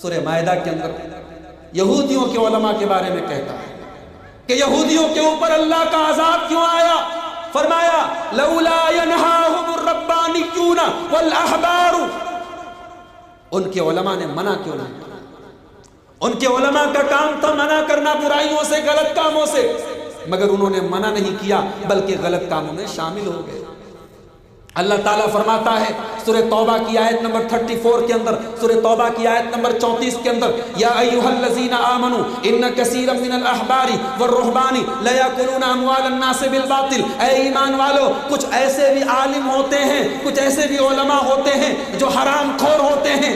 سورہ مائدہ کے اندر یہودیوں کے علماء کے بارے میں کہتا ہے کہ یہودیوں کے اوپر اللہ کا عذاب کیوں آیا؟ فرمایا لولا ينهاهم الربانيون والاحبار، ان کے علماء نے منع کیوں نہیں کیا؟ ان کے علماء کا کام تھا منع کرنا برائیوں سے، غلط کاموں سے، مگر انہوں نے منع نہیں کیا بلکہ غلط کاموں میں شامل ہو گئے۔ اللہ تعالیٰ فرماتا ہے سورہ توبہ کی آیت نمبر 34 کے اندر، سورہ توبہ کی آیت نمبر 34 کے اندر، یا ایھا الذین آمنوا ان کثیرا من الاحبار والرہبان لیاکلون اموال الناس بالباطل، اے ایمان والو کچھ ایسے بھی عالم ہوتے ہیں، کچھ ایسے بھی علماء ہوتے ہیں جو حرام خور ہوتے ہیں۔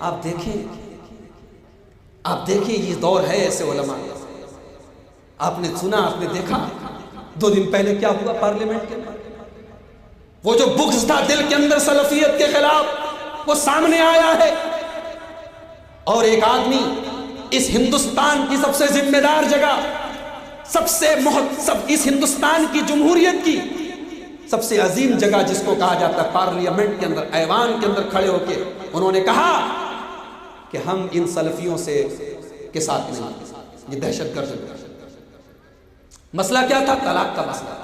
آپ دیکھیں یہ دور ہے ایسے علماء۔ آپ نے سنا، آپ نے دیکھا 2 دن پہلے کیا ہوا پارلیمنٹ کے اندر؟ وہ جو بغض تھا دل کے اندر سلفیت کے خلاف وہ سامنے آیا ہے، اور ایک آدمی اس ہندوستان کی سب سے ذمہ دار جگہ، اس ہندوستان کی جمہوریت کی سب سے عظیم جگہ جس کو کہا جاتا ہے پارلیمنٹ کے اندر، ایوان کے اندر کھڑے ہو کے انہوں نے کہا کہ ہم ان سلفیوں کے ساتھ نہیں، یہ دہشت گرد۔ مسئلہ کیا تھا؟ طلاق کا مسئلہ۔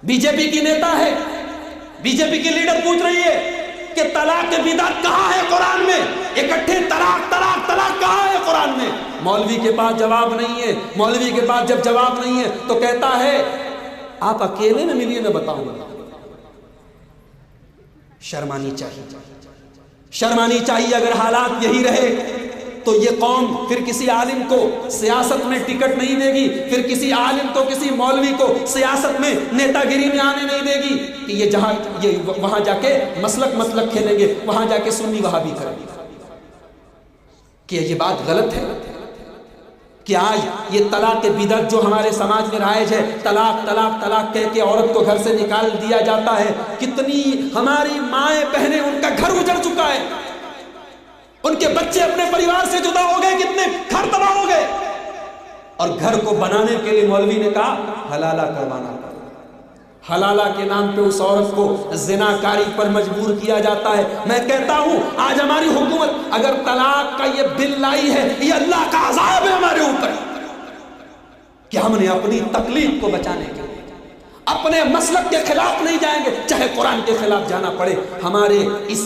بی جے پی کی نیتا ہے، بی جے پی کی لیڈر پوچھ رہی ہے کہ طلاق بدعت کہاں ہے قرآن میں؟ اکٹھے طلاق طلاق طلاق کہاں ہے قرآن میں؟ مولوی کے پاس جواب نہیں ہے۔ مولوی کے پاس جب جواب نہیں ہے تو کہتا ہے آپ اکیلے میں ملیے، میں بتاؤں گا۔ شرمانی چاہیے، شرمانی چاہیے۔ اگر حالات یہی رہے تو یہ قوم پھر کسی عالم کو سیاست میں ٹکٹ نہیں دے گی، پھر کسی عالم کو، کسی مولوی کو سیاست میں نیتا گیری میں آنے نہیں دے گی کہ یہ وہاں جا کے مسلک کھیلیں گے، وہاں جا کے سنی وہابی کریں گے۔ کہ یہ بات غلط ہے کہ آج یہ طلاق بدعت جو ہمارے سماج میں رائج ہے، طلاق طلاق طلاق کہہ کے عورت کو گھر سے نکال دیا جاتا ہے۔ کتنی ہماری مائیں بہنیں، ان کا گھر اجڑ چکا ہے، ان کے بچے اپنے پریوار سے جدا ہو گئے، کتنے گھر تباہ ہو گئے، اور گھر کو بنانے کے لیے مولوی نے کہا حلالہ کروانا پڑا۔ حلالہ کے نام پہ اس عورت کو زناکاری پر مجبور کیا جاتا ہے۔ میں کہتا ہوں آج ہماری حکومت اگر طلاق کا یہ بل لائی ہے، یہ اللہ کا عذاب ہے ہمارے اوپر کہ ہم نے اپنی تکلیف کو بچانے کے لیے اپنے مسلک کے خلاف نہیں جائیں گے، چاہے قرآن کے خلاف جانا پڑے۔ ہماری اس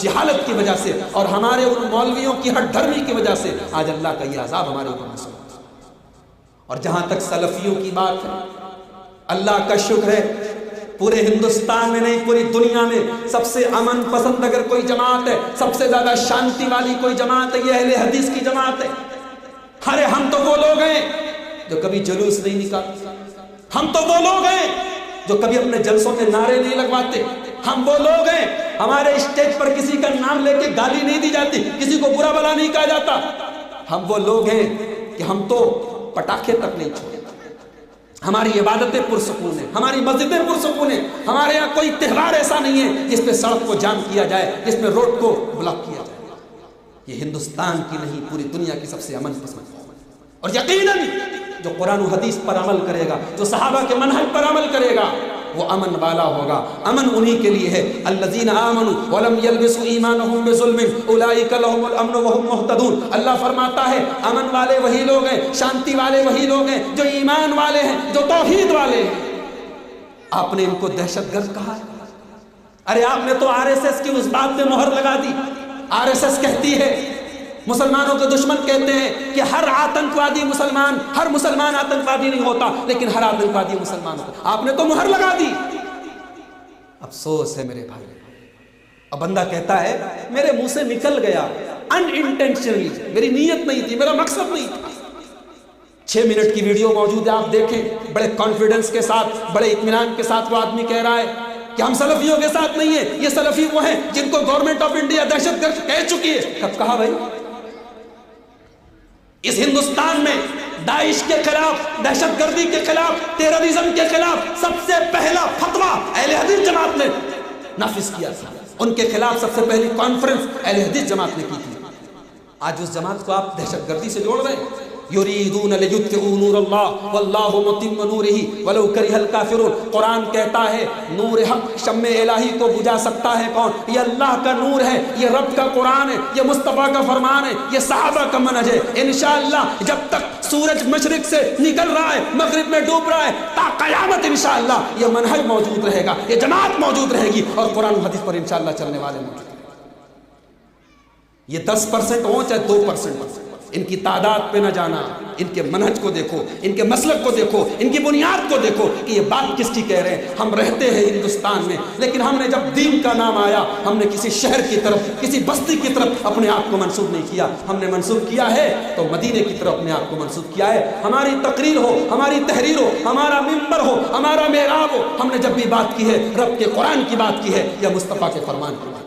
جہالت کی وجہ سے اور ہمارے ان مولویوں کی ہٹ دھرمی کی وجہ سے آج اللہ کا یہ عذاب ہمارے اوپر مسلط۔ اور جہاں تک سلفیوں کی بات ہے، اللہ کا شکر ہے پورے ہندوستان میں نہیں پوری دنیا میں سب سے امن پسند اگر کوئی جماعت ہے، سب سے زیادہ شانتی والی کوئی جماعت ہے، یہ اہل حدیث کی جماعت ہے۔ ارے ہم تو وہ لوگ ہیں جو کبھی جلوس نہیں نکالتے، ہم تو وہ لوگ ہیں جو کبھی اپنے جلسوں میں نعرے نہیں لگواتے، ہم وہ لوگ ہیں ہمارے اسٹیج پر کسی کا نام لے کے گالی نہیں دی جاتی، کسی کو برا بھلا نہیں کہا جاتا۔ ہم وہ لوگ ہیں کہ ہم تو پٹاخے تک نہیں چھوڑتے، ہماری عبادتیں پرسکون ہیں، ہماری مسجدیں پرسکون ہیں، ہمارے یہاں کوئی تہوار ایسا نہیں ہے جس پہ سڑک کو جام کیا جائے، جس پہ روڈ کو بلاک کیا جائے۔ یہ ہندوستان کی نہیں پوری دنیا کی سب سے امن پسند قوم ہے، اور یقیناً جو قرآن و حدیث پر عمل کرے گا، جو صحابہ کے منہج پر عمل کرے گا، وہ امن والا ہوگا۔ امن انہی کے لیے ہے الذین آمنوا ولم یلبسوا ایمانہم بظلم اولئک لہم الامن وہم مہتدون۔ اللہ فرماتا ہے امن والے وہی لوگ ہیں، شانتی والے وہی لوگ ہیں جو ایمان والے ہیں، جو توحید والے ہیں۔ آپ نے ان کو دہشت گرد کہا ہے؟ ارے آپ نے تو RSS کی اس بات پہ مہر لگا دی۔ RSS کہتی ہے، مسلمانوں کے دشمن کہتے ہیں کہ ہر آتنکوادی مسلمان، ہر مسلمان آتنکوادی نہیں ہوتا، لیکن ہر آتنکوادی مسلمان ہوتا۔ آپ نے تو مہر لگا دی۔ افسوس ہے میرے بھائی، اب بندہ کہتا ہے میرے منہ سے نکل گیا، ان انٹینشنلی، میری نیت نہیں تھی، میرا مقصد نہیں تھا۔ 6 منٹ کی ویڈیو موجود ہے، آپ دیکھیں، بڑے کانفیڈنس کے ساتھ، بڑے اطمینان کے ساتھ وہ آدمی کہہ رہا ہے کہ ہم سلفیوں کے ساتھ نہیں ہیں، یہ سلفی وہ ہیں جن کو گورنمنٹ آف انڈیا دہشت گرد کہہ چکی ہے۔ کب کہا بھائی؟ اس ہندوستان میں داعش کے خلاف، دہشت گردی کے خلاف، ٹیررزم کے خلاف سب سے پہلا فتویٰ اہل حدیث جماعت نے نافذ کیا تھا۔ ان کے خلاف سب سے پہلی کانفرنس اہل حدیث جماعت نے کی تھی۔ آج اس جماعت کو آپ دہشت گردی سے جوڑ رہے ہیں۔ یریدون لیطفئوا نور اللہ واللہ متم نورہ ولو کرہ الکافرون۔ قرآن کہتا ہے نور حق شمع الہی کو بجھا سکتا ہے کون؟ یہ اللہ کا نور ہے، یہ رب کا قرآن ہے، یہ مصطفیٰ کا فرمان ہے، یہ صحابہ کا منہج ہے۔ انشاءاللہ جب تک سورج مشرق سے نکل رہا ہے مغرب میں ڈوب رہا ہے تا قیامت انشاءاللہ یہ منہج موجود رہے گا، یہ جماعت موجود رہے گی اور قرآن و حدیث پر انشاءاللہ چلنے والے موجود رہیں گے۔ یہ 10% ہو چاہے 2%، ان کی تعداد پہ نہ جانا، ان کے منہج کو دیکھو، ان کے مسلک کو دیکھو، ان کی بنیاد کو دیکھو کہ یہ بات کس کی کہہ رہے ہیں۔ ہم رہتے ہیں ہندوستان میں، لیکن ہم نے جب دین کا نام آیا ہم نے کسی شہر کی طرف، کسی بستی کی طرف اپنے آپ کو منسوب نہیں کیا، ہم نے منسوب کیا ہے تو مدینے کی طرف اپنے آپ کو منسوب کیا ہے۔ ہماری تقریر ہو، ہماری تحریر ہو، ہمارا منبر ہو، ہمارا محراب ہو، ہم نے جب بھی بات کی ہے رب کے قرآن کی بات کی ہے یا مصطفیٰ کے فرمان کی بات۔